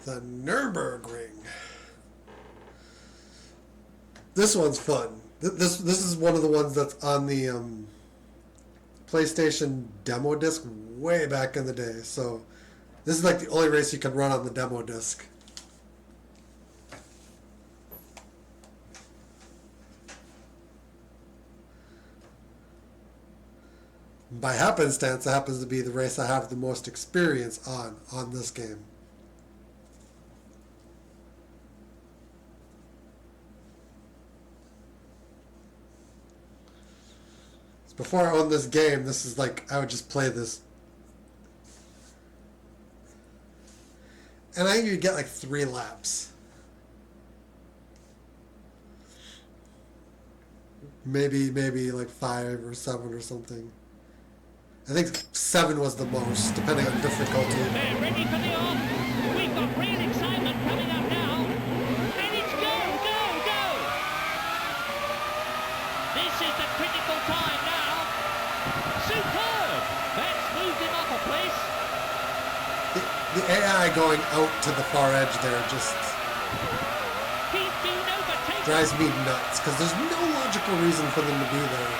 The Nurburgring. This one's fun. This is one of the ones that's on the PlayStation demo disc way back in the day. So this is like the only race you can run on the demo disc. By happenstance, it happens to be the race I have the most experience on this game. Before I owned this game, this is like, I would just play this. And I think you'd get like 3 laps. Maybe like 5 or 7 or something. I think 7 was the most, depending on difficulty. They're ready for the off. We've got real excitement coming up now. And it's go, go, go! This is the critical time now. Superb! That's moved him off a place. The AI going out to the far edge there just He's been overtaken. drives me nuts, because there's no logical reason for them to be there.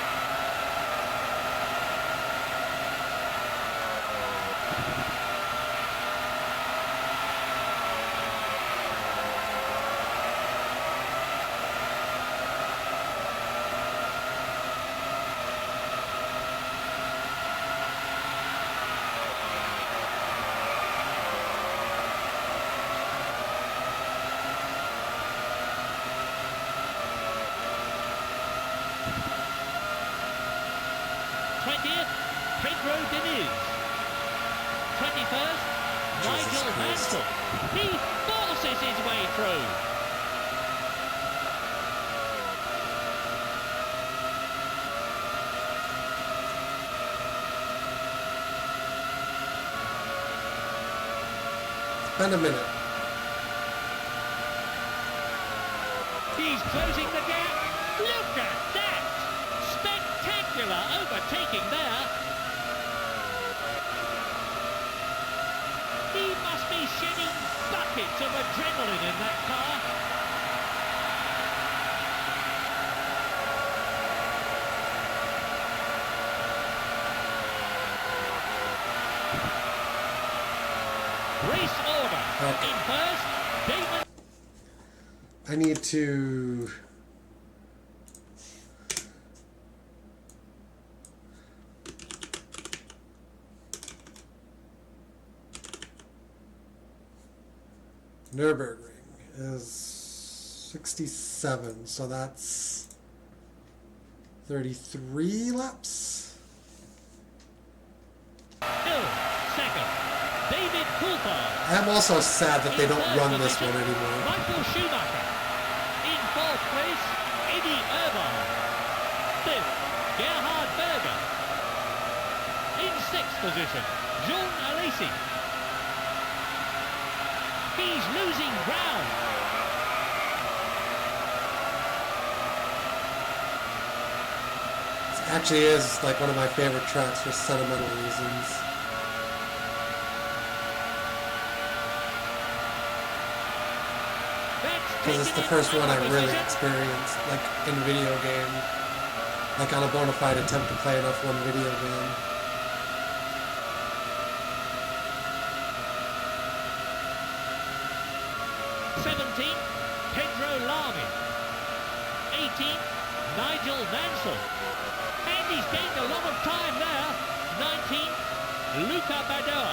He forces his way through. It's been a minute. He's closing the gap. Look at that! Spectacular overtaking there. He must be shedding buckets of adrenaline in that car. Race order. Okay. In first, Damon. I need to... Nurburgring is 67, so that's 33 laps. Second, David Coulthard. I'm also sad that they don't run this one anymore. Michael Schumacher. In fourth place, Eddie Irvine. Fifth, Gerhard Berger. In sixth position, Jean Alesi. He's losing ground. It actually is like one of my favorite tracks for sentimental reasons. Because it's the first one I really experienced, like in video game, like on a bona fide attempt to play an F1 video game. Pedro Lamy. 18th, Nigel Mansell. And he's gained a lot of time there. 19th, Luca Badoa.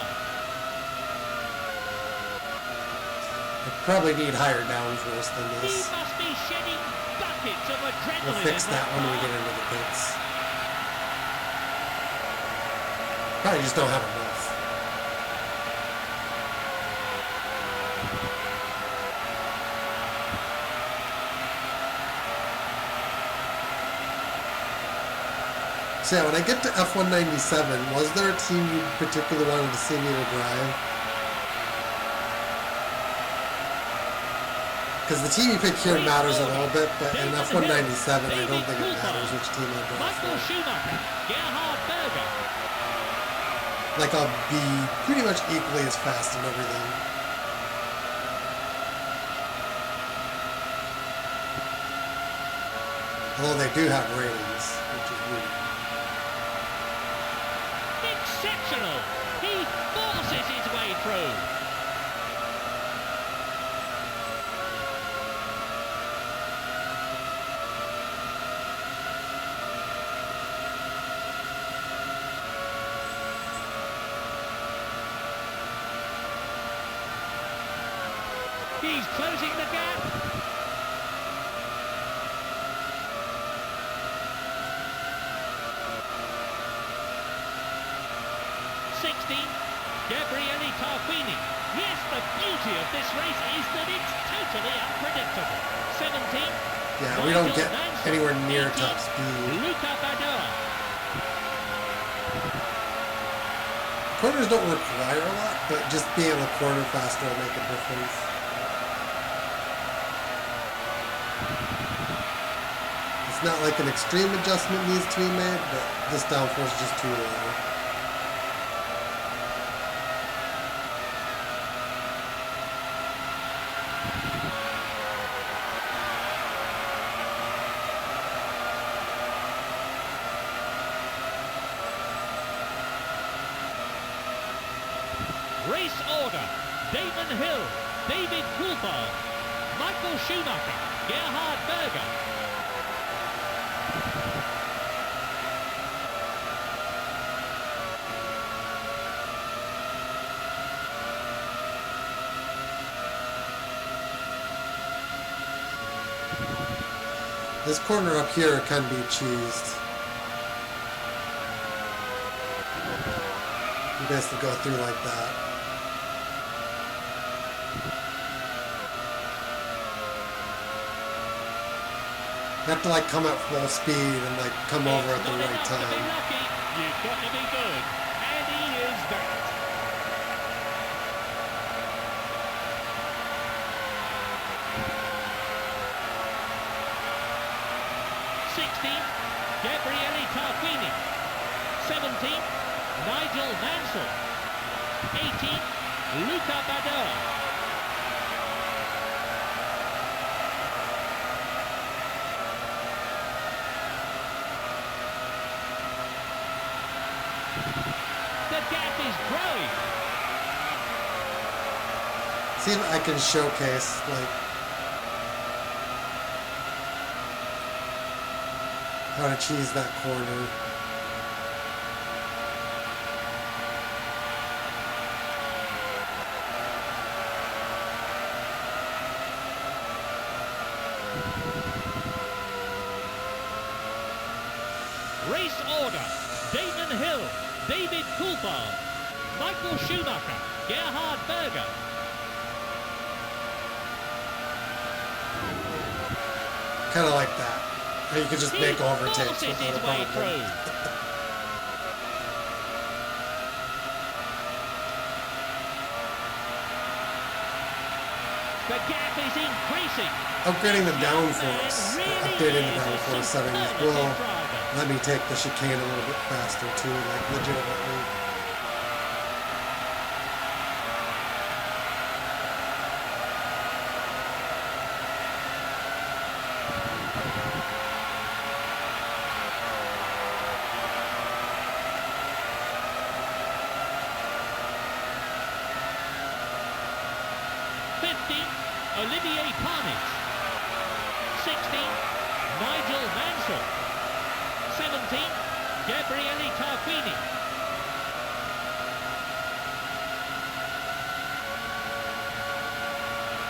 I probably need higher downforce than He this. must be shedding buckets of adrenaline. We'll fix that when we get into the pits. Probably just don't have enough. So yeah, when I get to F197, was there a team you particularly wanted to see me to drive? Because the team you pick here matters a little bit, but in F197, I don't think it matters which team I drive Michael for. Schumacher, Gerhard Berger. Like, I'll be pretty much equally as fast and everything. Although they do have ratings, which is weird. Exceptional! He forces his way through. He's closing the gap. 16, Gabriele Tarquini. Yes, the beauty of this race is that it's totally unpredictable. 17, Yeah, we don't get Nigel anywhere near 18, top speed. Luca Badoa. Corners don't require a lot, but just being able to corner faster will make a difference. It's not like an extreme adjustment needs to be made, but this downforce is just too low. Race order: Damon Hill, David Coulthard, Michael Schumacher, Gerhard Berger. This corner up here can be cheesed. You basically go through like that. You have to like come at full speed and like come over at the right time. To be lucky. You've got to be good, and he is that. 16, Gabriele Tarquini. 17, Nigel Mansell. 18, Luca Badoa. The gap is growing. See if I can showcase like how to cheese that corner. Race order: Damon Hill, David Coulthard, Michael Schumacher, Gerhard Berger. Kind of like that. Or you could just He make overtakes forces without a his way problem. through. The gap is increasing. Upgrading the downforce, updating the downforce settings will let me take the chicane a little bit faster too, like legitimately. Olivier Panis. 16, Nigel Mansell. 17, Gabriele Tarquini.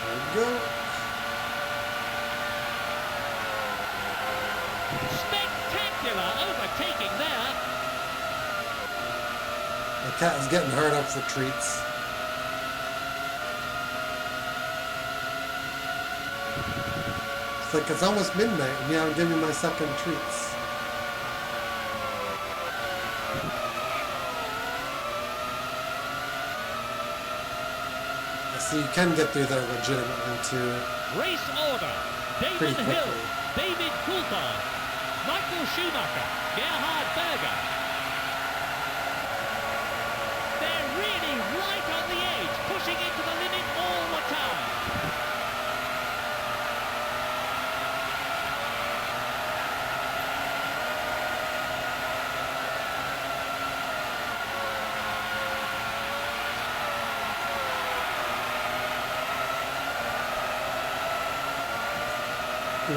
There we go. Spectacular overtaking there. The cat is getting hard up for treats. It's like it's almost midnight and you haven't given me my second treats. So you can get through there legitimately too. Race order: Damon Hill, David Coulthard, Michael Schumacher, Gerhard Berger. They're really right on the edge, pushing it to the limit all the time. Ooh.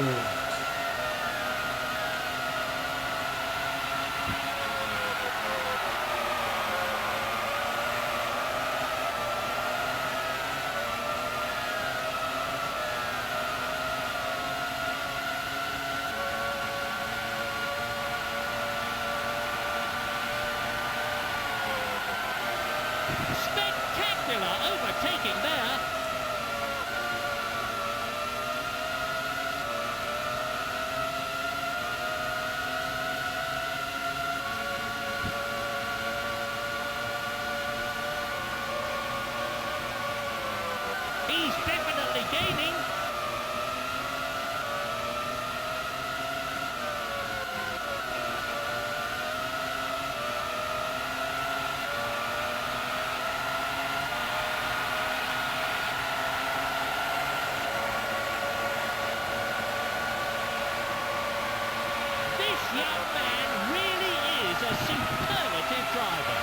Spectacular overtaking there. He's definitely gaining. This young man really is a superlative driver.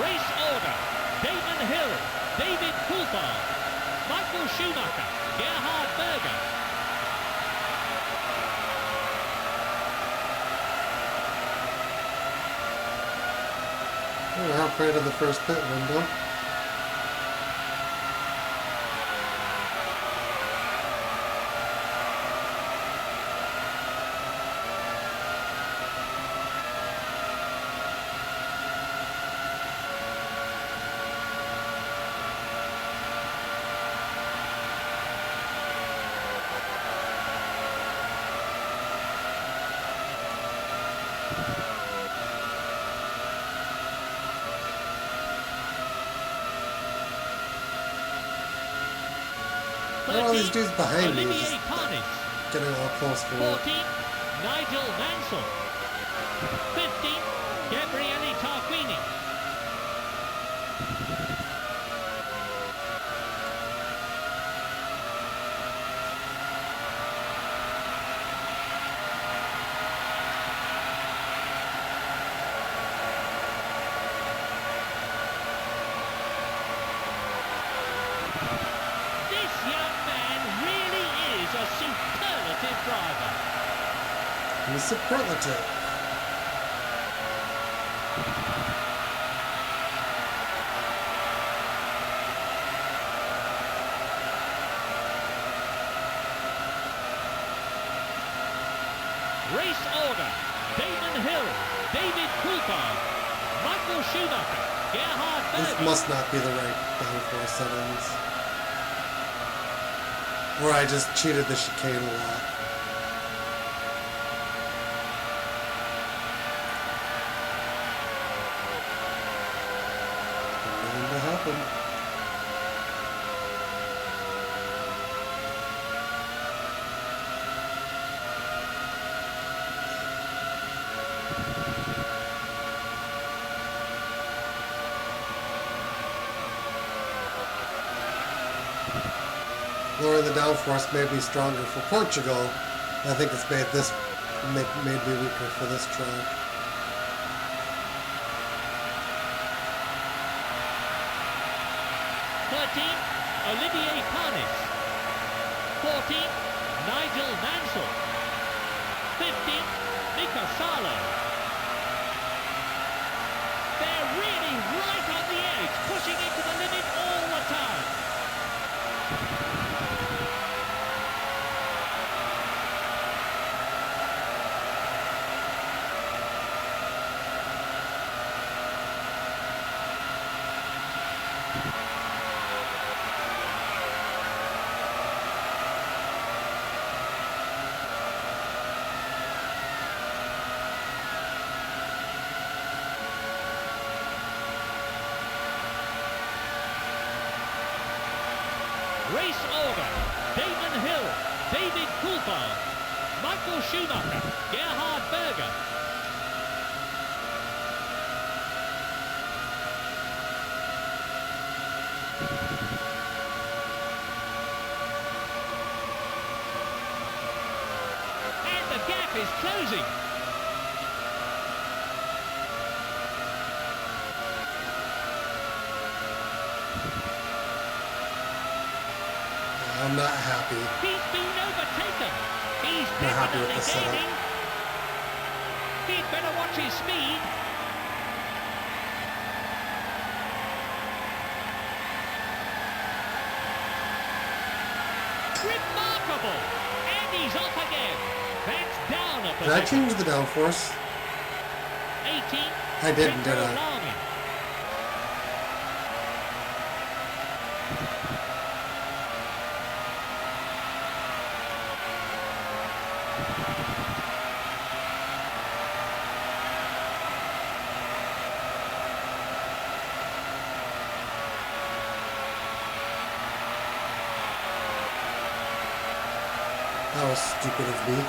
Race order: Damon Hill, David Coulthard, Michael Schumacher, Gerhard Berger. We're halfway to the first pit window. What are all these dudes behind me? Olivier Just Panis. getting all close to it. 14, Nigel Mansell. 15, Gabriele Tarquini. This young man really is a superlative driver. The superlative. Race order: Damon Hill, David Coulthard, Michael Schumacher, Gerhard This Berger. must not be the right downforce settings. Or I just cheated the chicane a lot. Going to happen. Lowering the downforce made me stronger for Portugal. I think it's made this made me weaker for this track. Olivier Panis. 14, Nigel Mansell. 15, Mika Salo. They're really right on the edge, pushing it to the limit all the time. Race order: Damon Hill, David Coulthard, Michael Schumacher, Gerhard Berger. And the gap is closing. I'm not happy. He's been overtaken. He's Not happy with definitely the setup. gaining. He'd better watch his speed. Remarkable. And he's off again. That's down a Did I position. change the downforce? 18. I didn't, did I? Alarming. That was stupid of me.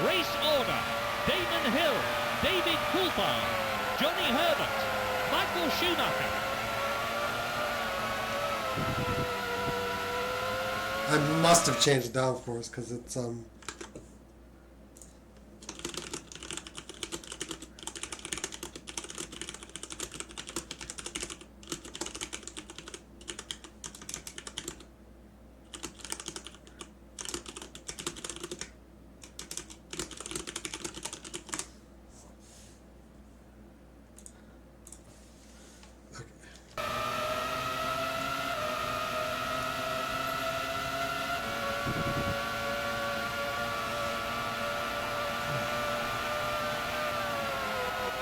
Race order. Damon Hill, David Coulthard, Johnny Herbert, Michael Schumacher. I must have changed the downforce because it's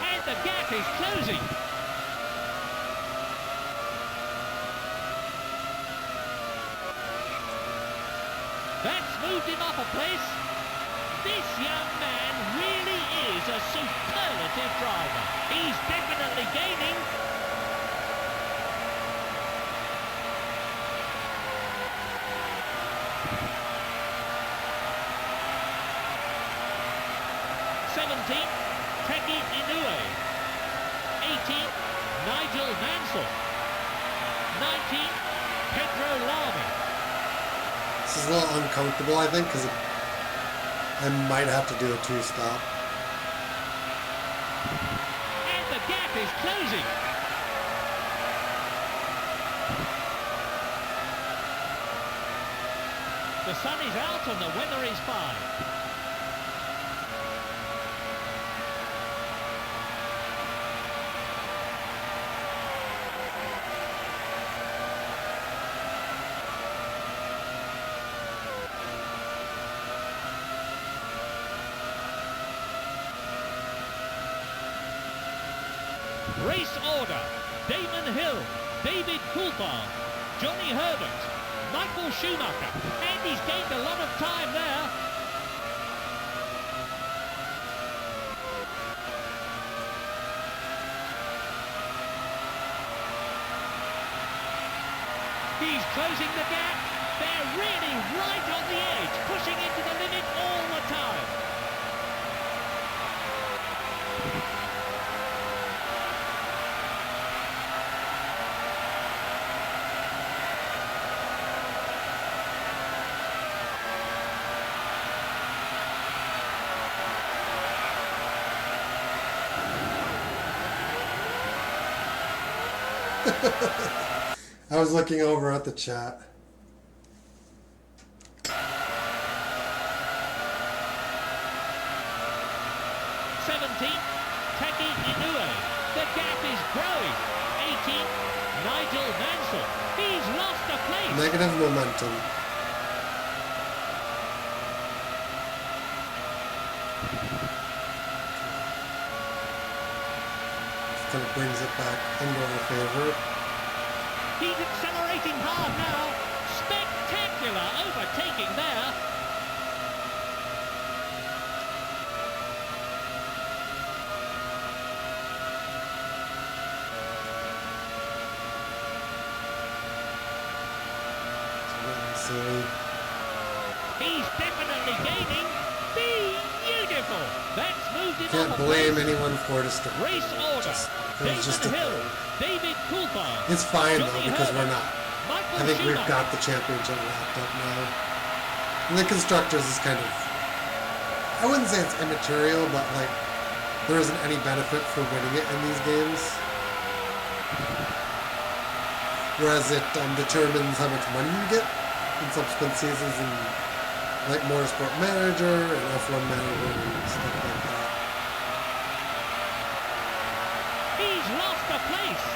And the gap is closing. That's moved him up a place. This young man really is a superlative driver. He's definitely gaining. Taki Inoue. 18, Nigel Mansell. 19, Pedro Lamy. This is a little uncomfortable, I think, because I might have to do a two-stop. And the gap is closing. The sun is out and the weather is fine. Race order, Damon Hill, David Coulthard, Johnny Herbert, Michael Schumacher, and he's gained a lot of time there. He's closing the gap. They're really right on the edge, pushing it to the limit all the time. I was looking over at the chat. Taki Inoue. The gap is growing. 18, Nigel Mansell. He's lost a place. Negative momentum. Kind of brings it back into our favor. He's accelerating hard now. Spectacular overtaking there. He's definitely gaining. Beautiful. That's moving moved him Can't off a blame place. anyone for destroying. Race order. It was just a Damon Hill, thing. David Coulthard. It's fine though Johnny because we're Herbert, not. Michael I think we've Schumacher. got the championship wrapped up now. And the constructors is kind of, I wouldn't say it's immaterial, but like there isn't any benefit for winning it in these games. Whereas it determines how much money you get in subsequent seasons in like Motorsport Manager and F1 Manager and stuff like that. He's lost a place.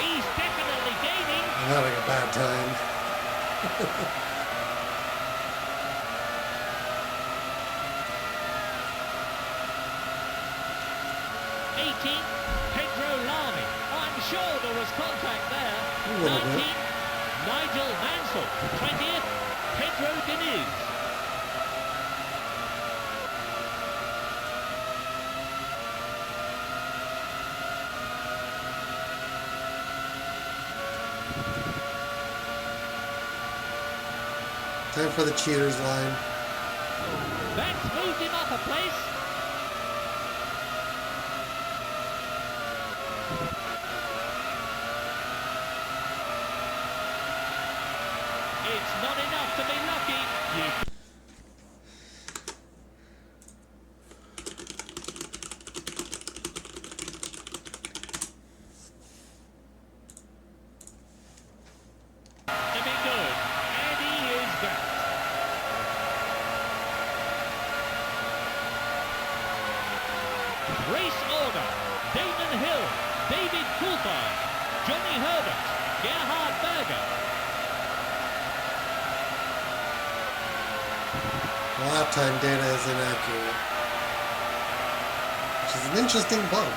He's definitely gaining. I'm having a bad time. 18, Pedro Lamy. I'm sure there was contact there. A little 19, bit. Nigel Mansell. 20th, Pedro Diniz. Time for the cheaters line. That's moved him up a place. It's not enough to be lucky. To be good, and he is that. Race order: Damon Hill, David Coulthard, Johnny Herbert, Gerhard Berger. The lap time data is inaccurate, which is an interesting bug.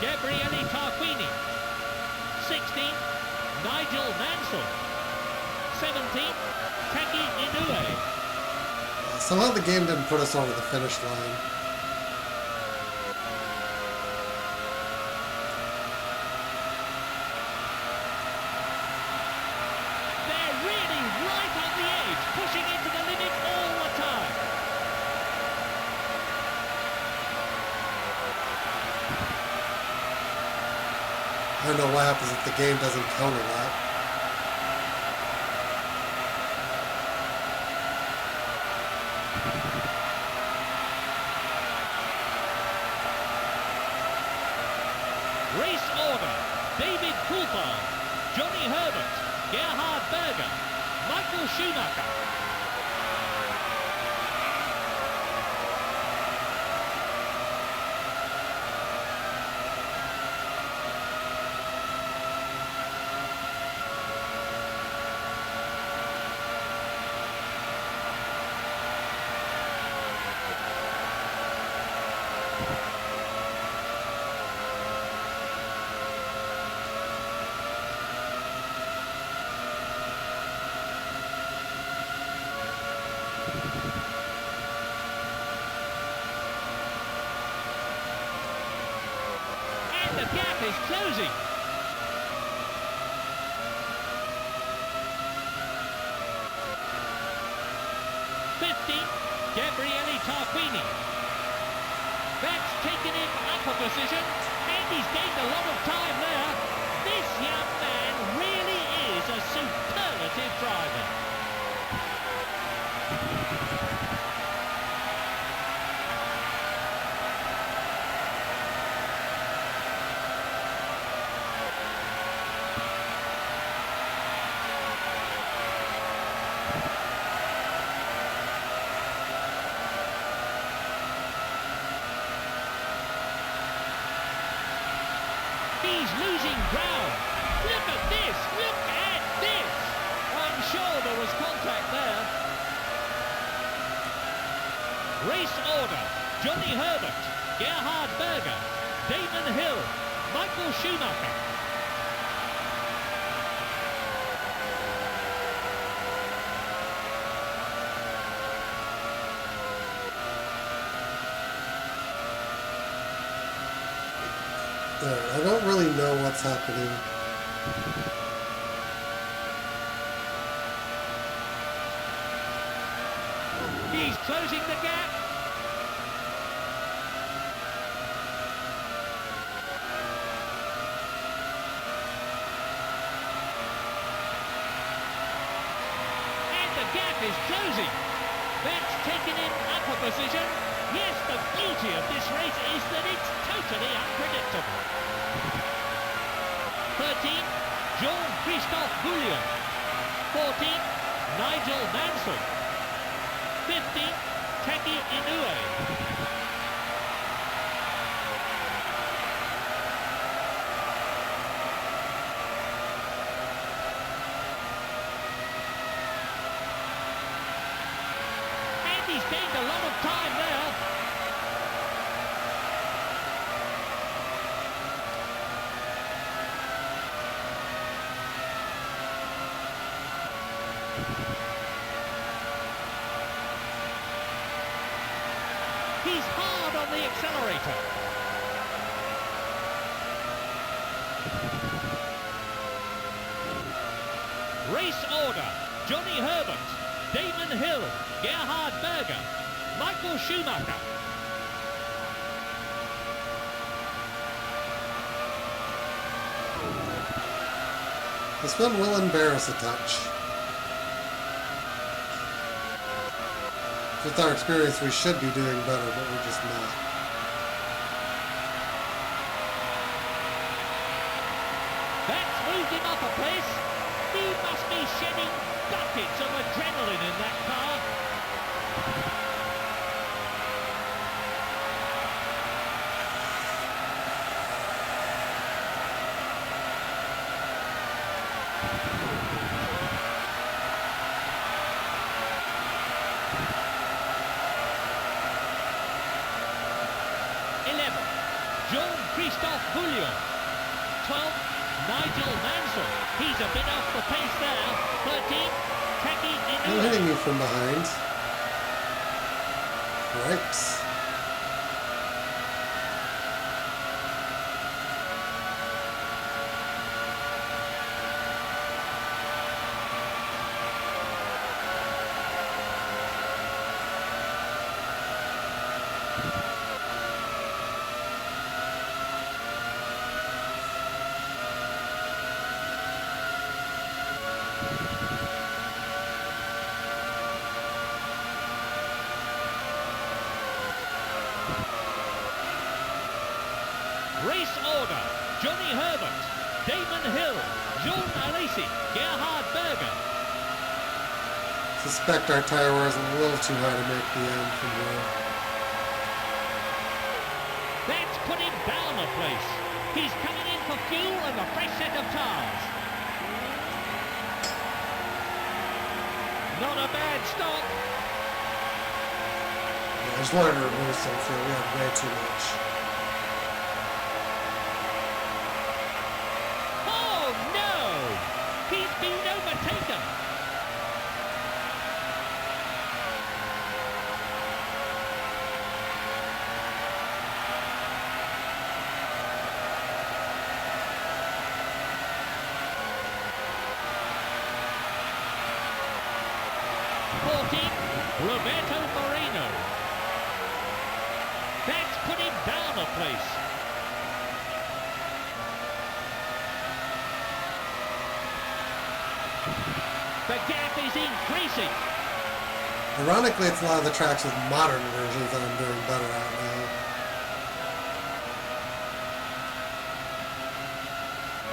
Gabriele Tarquini. 16, Nigel Mansell. 17, Taki Inoue. Somehow the game didn't put us over the finish line. They're really right on the edge, pushing into the limit all the time. I don't know what happens if the game doesn't counter that. Race order: David Coulthard, Johnny Herbert, Gerhard Berger, Michael Schumacher. And the gap is closing. Gabriele Tarquini. That's taken him up a position, and he's gained a lot of time there. This young man really is a superlative driver. Serious contact there. Race order. Johnny Herbert, Gerhard Berger, Damon Hill, Michael Schumacher. There, I don't really know what's happening. He's closing the gap. And the gap is closing. That's taken him up a position. Yes, the beauty of this race is that it's totally unpredictable. 13, Jean-Christophe Bouillon. 14, Nigel Mansell. 15, Taki Inoue. He's gained a lot of time there. He's hard on the accelerator. Race order. Johnny Herbert, Damon Hill, Gerhard Berger, Michael Schumacher. This one will embarrass a touch. With our experience, we should be doing better, but we're just not. That's moved him up a place. He must be shedding buckets of adrenaline in that car. Jean-Christophe Bouillon. 12, Nigel Mansell. He's a bit off the pace there. 13, Taki I'm Inoue. hitting you from behind. Right. Race order. Johnny Herbert, Damon Hill, Jean Alesi, Gerhard Berger. Suspect our tire wear is a little too high to make the end from here. That's put him down a place. He's coming in for fuel and a fresh set of tyres. Not a bad stop. Yeah, I just wanted to remove some fuel. We had way too much. Oh no! He's been overtaken. Roberto Moreno. That's put him down a place. The gap is increasing. Ironically, it's a lot of the tracks with modern versions that I'm doing better at now.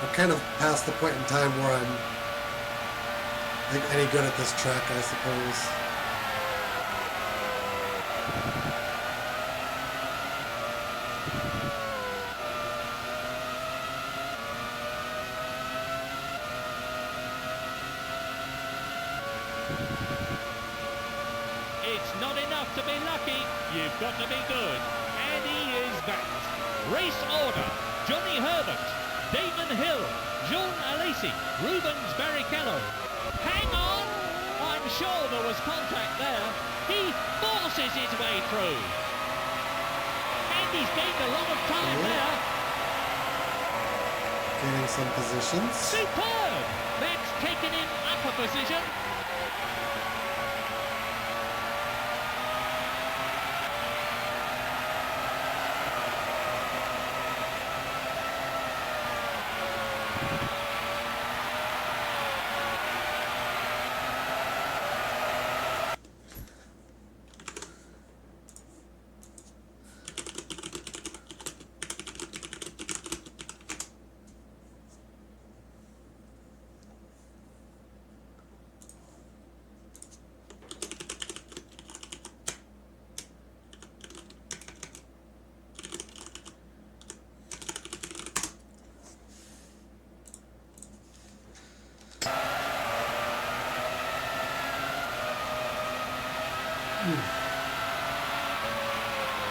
I'm kind of past the point in time where I'm like any good at this track, I suppose. It's not enough to be lucky, you've got to be good. And he is that. Race order, Johnny Herbert, Damon Hill, Jean Alesi, Rubens Barrichello. Hang on! I'm sure there was contact there. He forces his way through. And he's gained a lot of time there. Gaining some positions. Superb! That's taken him up a position.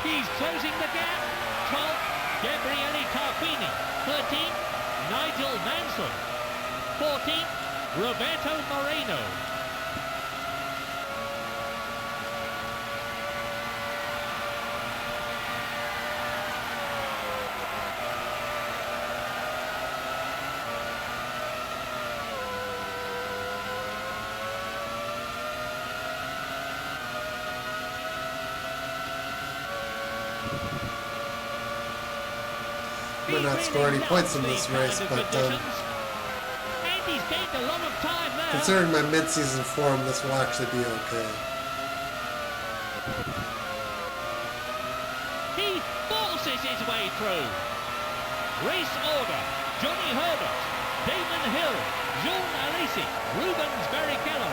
He's closing the gap. 12th, Gabriele Tarquini. 13th, Nigel Mansell. 14th, Roberto Moreno. Might not score any points in this race, but and he's gained a lot of time there. considering my mid-season form, this will actually be okay. He forces his way through. Race order, Johnny Herbert, Damon Hill, Jean Alesi, Rubens Barrichello.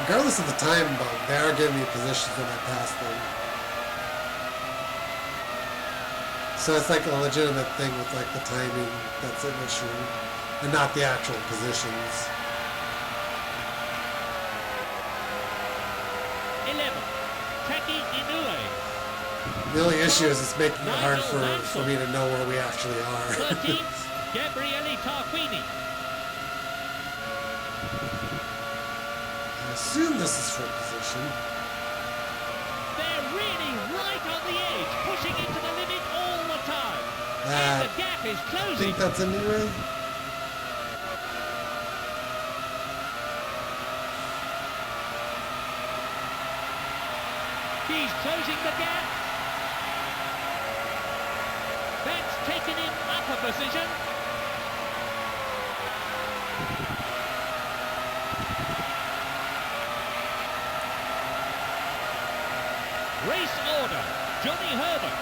Regardless of the time bug, they are giving me positions when I pass them. So it's like a legitimate thing with like the timing that's an issue, and not the actual positions. 11, Taki Inoue. The only issue is it's making it hard for me to know where we actually are. 13th, Gabriele Tarquini. I assume this is for position. They're really right on the edge, pushing into the limit all the time. And the gap is I closing. think that's a new way. He's closing the gap. That's taken him up a position. Race order, Johnny Herbert,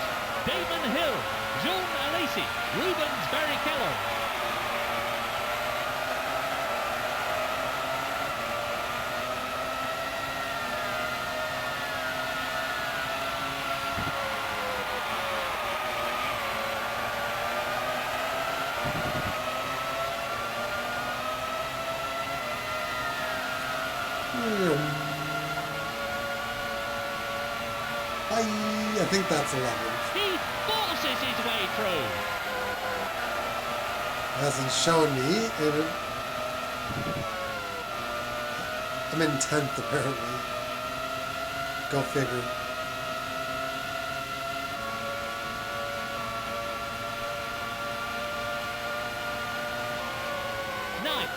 Damon Hill, Jean Alesi, Rubens Barrichello. I think that's 11th. He forces his way through. Hasn't shown me. I'm in 10th apparently. Go figure. Ninth,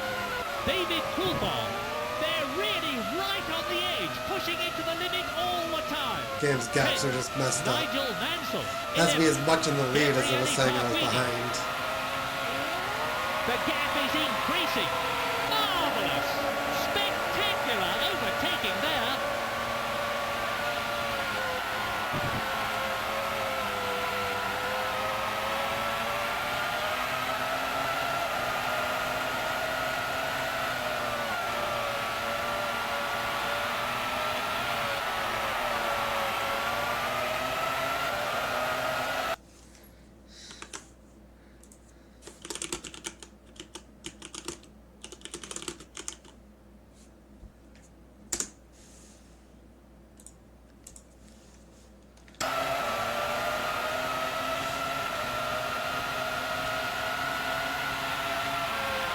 David Coulthard. They're really right on the edge, pushing into the limit all the time. Game's gaps are just messed up. Nigel Mansell. That's me as much in the lead as it was saying I was Tarquini. behind. The gap is increasing. Oh, Marvellous. Spectacular overtaking there.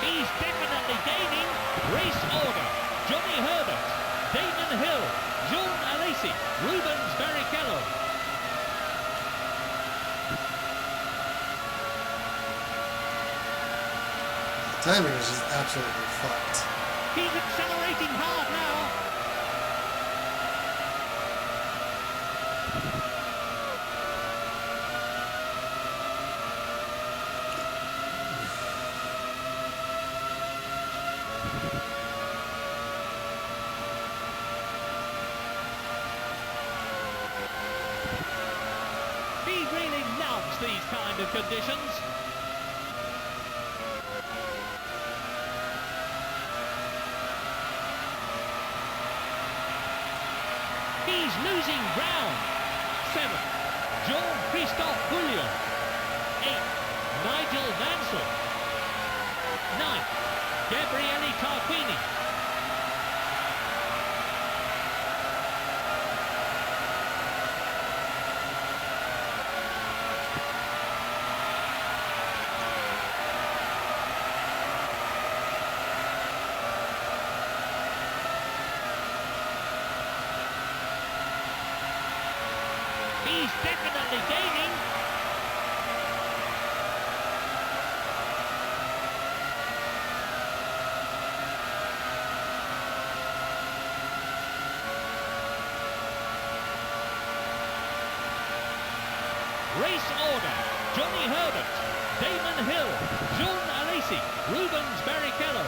He's definitely gaining. Race order. Johnny Herbert, Damon Hill, John Alesi, Rubens Barrichello. Timing is just absolutely fucked. He's accelerating hard now. He really loves these kind of conditions. He's losing ground. 7. Jean-Christophe Bouillon. 8. Nigel Mansell. 9. Gabriele Tarquini. He's definitely gaining. Race order. Johnny Herbert, Damon Hill, John Alesi, Rubens Barrichello.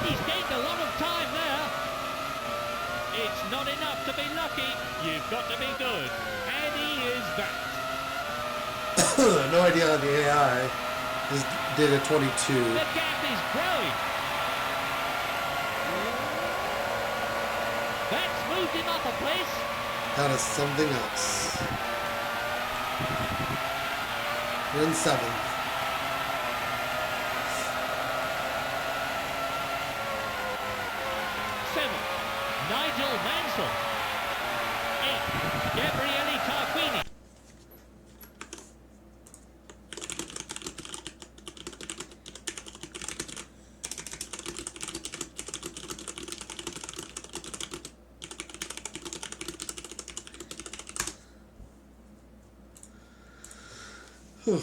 He's gained a lot of time there. It's not enough to be lucky. You've got to be good. And he is that. No idea how the AI did a 22. The gap is growing. That's moved him up a place. That is something else. We're in 7th. 7. Nigel Mansell. 8. Gabriele Tarquini. Whew.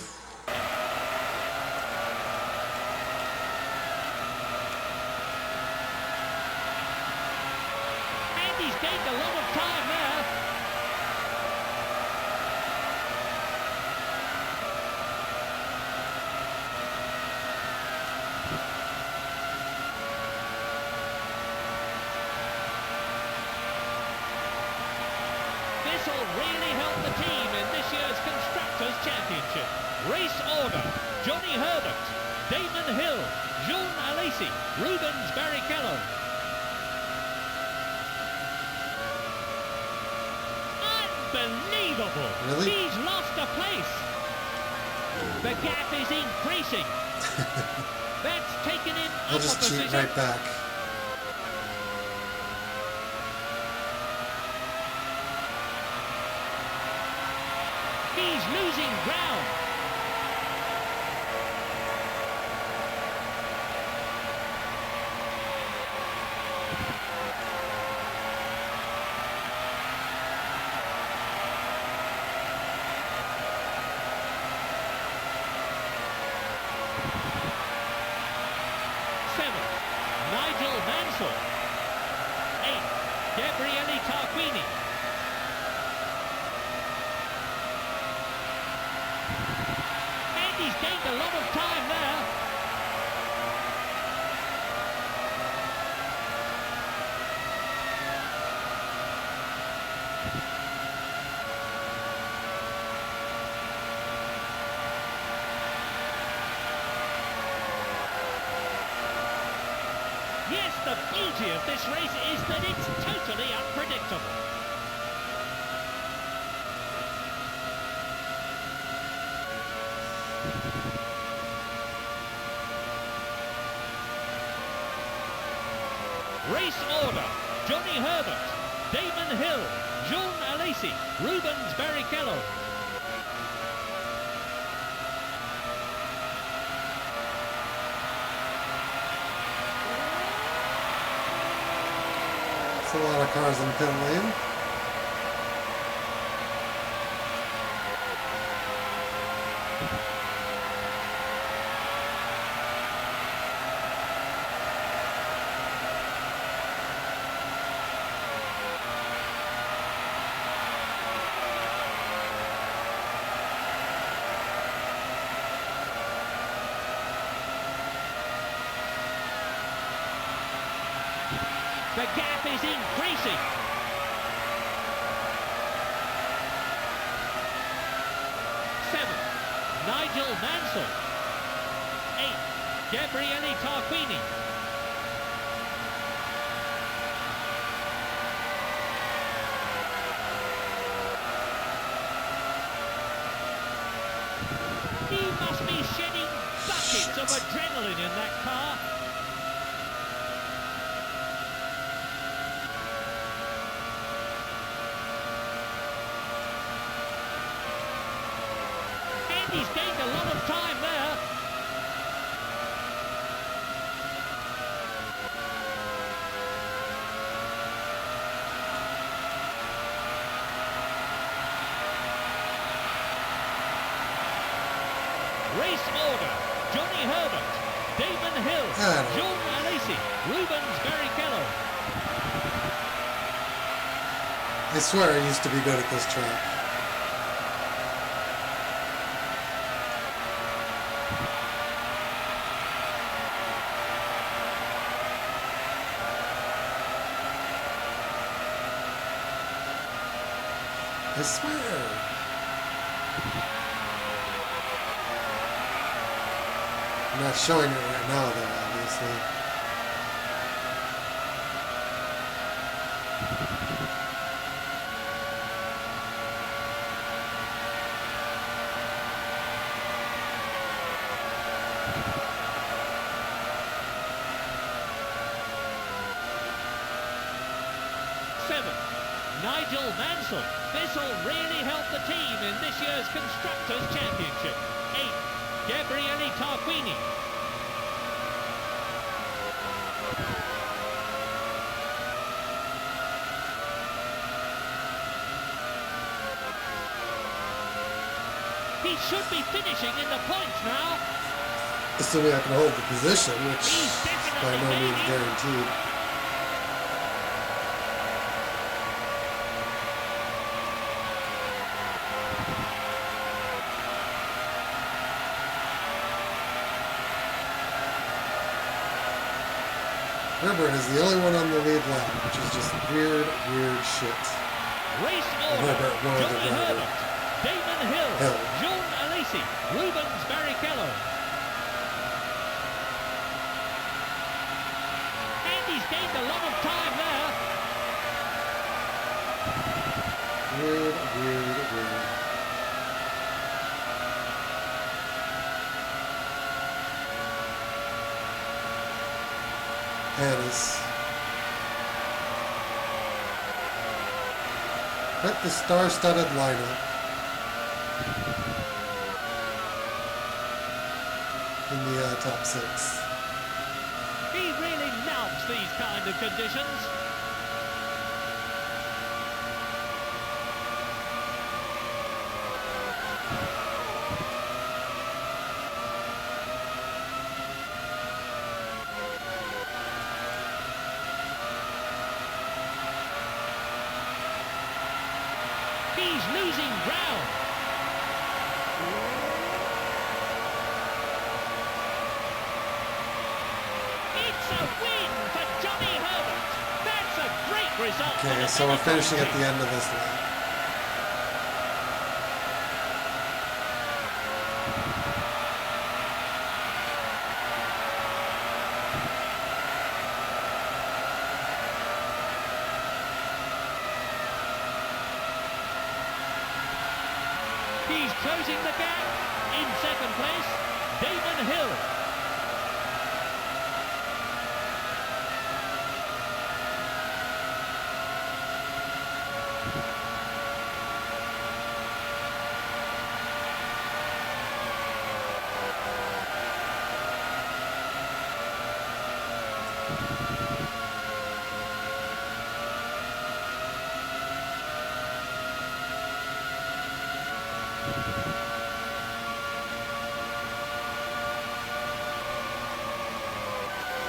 He's gained a lot of time there. This will really help the team in this year's Constructors' Championship. Race order. Johnny Herbert, Damon Hill, Jean Alesi, Rubens Barrichello. Unbelievable! Really? He's lost a place. The gap is increasing. That's taken him I'll up a just cheat position. right back. He's losing ground. Nigel Mansell. 8. Gabriele Tarquini. And he's gained a lot of time there. Yes, the beauty of this race is that it's totally unpredictable. Race order: Johnny Herbert, Damon Hill, Jean Alesi, Rubens Barrichello. It's a lot of cars in pit lane. The gap is increasing. Seventh, Nigel Mansell. 8. Gabriele Tarquini. He must be shedding buckets of adrenaline in that car. He's gained a lot of time there. Race order: Johnny Herbert, Damon Hill, Jean Alesi, Rubens Barrichello. I swear I used to be good at this track. I swear. I'm not showing it right now, though, obviously. Nigel Mansell. This will really help the team in this year's Constructors' Championship. 8. Gabriele Tarquini. He should be finishing in the points now. Assuming I can hold the position, which is by no means guaranteed. Herbert is the only one on the lead lap, which is just weird shit. Race order: Johnny Herbert, Damon Hill, Jean Alesi, Rubens Barrichello. And he's gained a lot of time there. Weird. Hannes. Quite the star-studded lineup. In the top 6. He really loves these kind of conditions. losing ground. It's a win for Johnny Herbert. That's a great result. Okay, so we're finishing at the end of this lap. He's closing the gap. In second place, Damon Hill.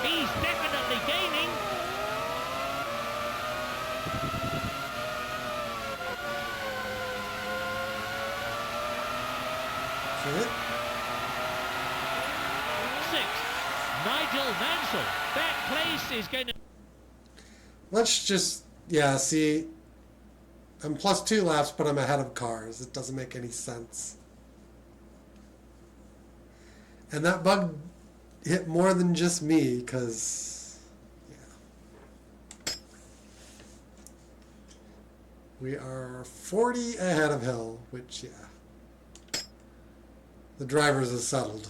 He's definitely gaining. Okay. Sixth, Nigel Mansell. That place is going to... Let's just, yeah, see, I'm plus 2 laps, but I'm ahead of cars. It doesn't make any sense. And that bug hit more than just me, because, yeah. We are 40 ahead of Hill, which, yeah. The drivers have settled.